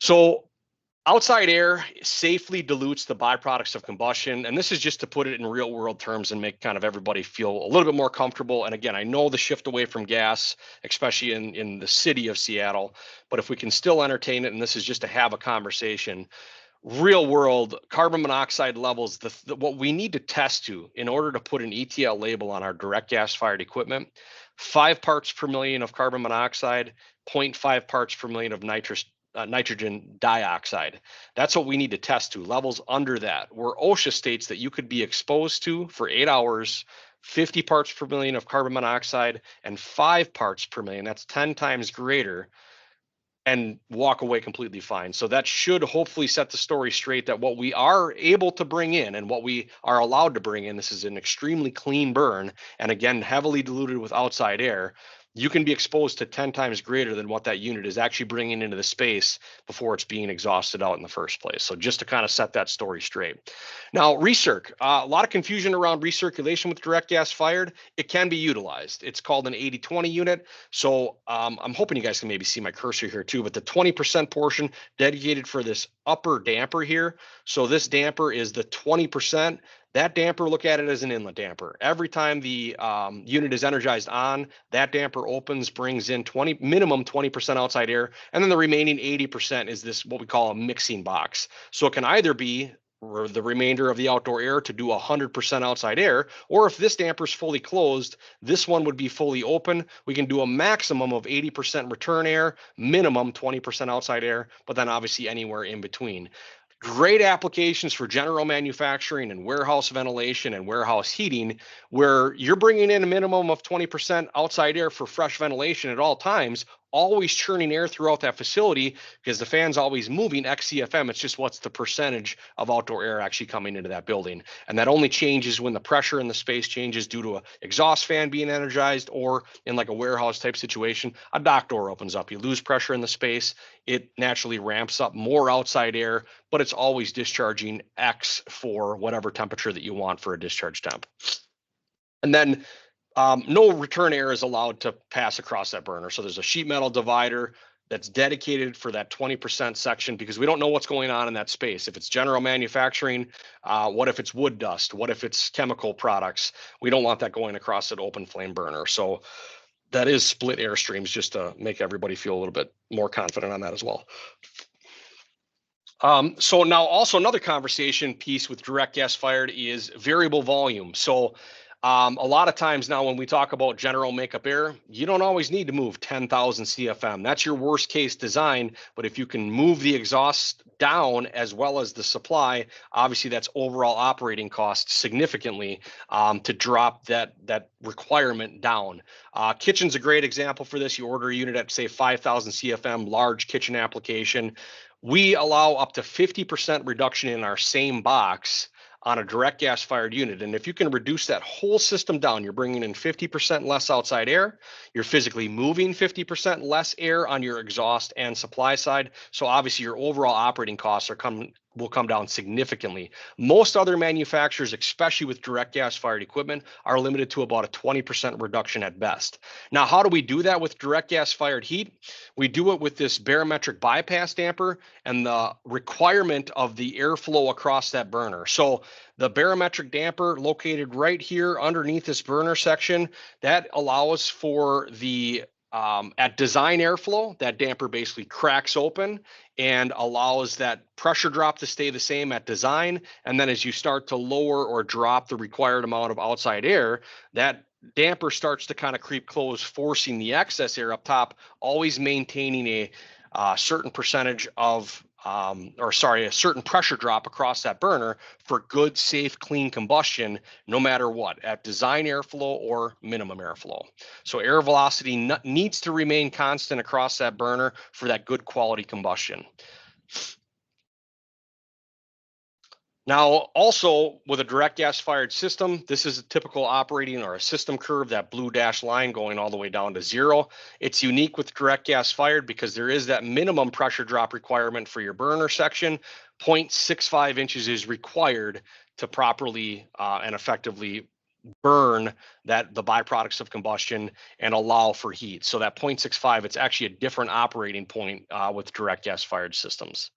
So outside air safely dilutes the byproducts of combustion. And this is just to put it in real world terms and make kind of everybody feel a little bit more comfortable. And again, I know the shift away from gas, especially in the city of Seattle, but if we can still entertain it, and this is just to have a conversation, real world carbon monoxide levels, what we need to test to in order to put an ETL label on our direct gas fired equipment, 5 parts per million of carbon monoxide, 0.5 parts per million of nitrogen dioxide. That's what we need to test to, levels under that, where OSHA states that you could be exposed to for 8 hours 50 parts per million of carbon monoxide and 5 parts per million, that's 10 times greater, and walk away completely fine. So that should hopefully set the story straight that what we are able to bring in and what we are allowed to bring in, this is an extremely clean burn, and again, heavily diluted with outside air. You can be exposed to 10 times greater than what that unit is actually bringing into the space before it's being exhausted out in the first place. So just to kind of set that story straight. Now, recirc, a lot of confusion around recirculation with direct gas fired. It can be utilized. It's called an 80-20 unit. So I'm hoping you guys can maybe see my cursor here too, but the 20% portion dedicated for this upper damper here. So this damper is the 20%. That damper, look at it as an inlet damper. Every time the unit is energized on, that damper opens, brings in minimum 20% outside air, and then the remaining 80% is this, what we call a mixing box. So it can either be the remainder of the outdoor air to do 100% outside air, or if this damper is fully closed, this one would be fully open. We can do a maximum of 80% return air, minimum 20% outside air, but then obviously anywhere in between. Great applications for general manufacturing and warehouse ventilation and warehouse heating, where you're bringing in a minimum of 20% outside air for fresh ventilation at all times, always churning air throughout that facility because the fan's always moving XCFM. It's just what's the percentage of outdoor air actually coming into that building. And that only changes when the pressure in the space changes due to an exhaust fan being energized, or in like a warehouse type situation, a dock door opens up. You lose pressure in the space. It naturally ramps up more outside air, but it's always discharging X for whatever temperature that you want for a discharge temp. And then no return air is allowed to pass across that burner. So there's a sheet metal divider that's dedicated for that 20% section, because we don't know what's going on in that space. If it's general manufacturing, what if it's wood dust? What if it's chemical products? We don't want that going across that open flame burner. So that is split air streams, just to make everybody feel a little bit more confident on that as well. So now also another conversation piece with direct gas fired is variable volume. So a lot of times now when we talk about general makeup air, you don't always need to move 10,000 CFM. That's your worst case design. But if you can move the exhaust down as well as the supply, obviously that's overall operating costs significantly to drop that requirement down. Kitchen's a great example for this. You order a unit at say 5,000 CFM, large kitchen application. We allow up to 50% reduction in our same box on a direct gas fired unit. And if you can reduce that whole system down, you're bringing in 50% less outside air. You're physically moving 50% less air on your exhaust and supply side. So obviously your overall operating costs will come down significantly. Most other manufacturers, especially with direct gas fired equipment, are limited to about a 20% reduction at best. Now, how do we do that with direct gas fired heat? We do it with this barometric bypass damper and the requirement of the airflow across that burner. So the barometric damper located right here underneath this burner section, that allows for the at design airflow, that damper basically cracks open and allows that pressure drop to stay the same at design. And then as you start to lower or drop the required amount of outside air, that damper starts to kind of creep close, forcing the excess air up top, always maintaining a certain percentage of a certain pressure drop across that burner for good, safe, clean combustion, no matter what, at design airflow or minimum airflow. So air velocity needs to remain constant across that burner for that good quality combustion. Now, also with a direct gas fired system, this is a typical operating or a system curve, that blue dashed line going all the way down to 0. It's unique with direct gas fired because there is that minimum pressure drop requirement for your burner section. 0.65 inches is required to properly and effectively burn the byproducts of combustion and allow for heat. So that 0.65, it's actually a different operating point with direct gas fired systems.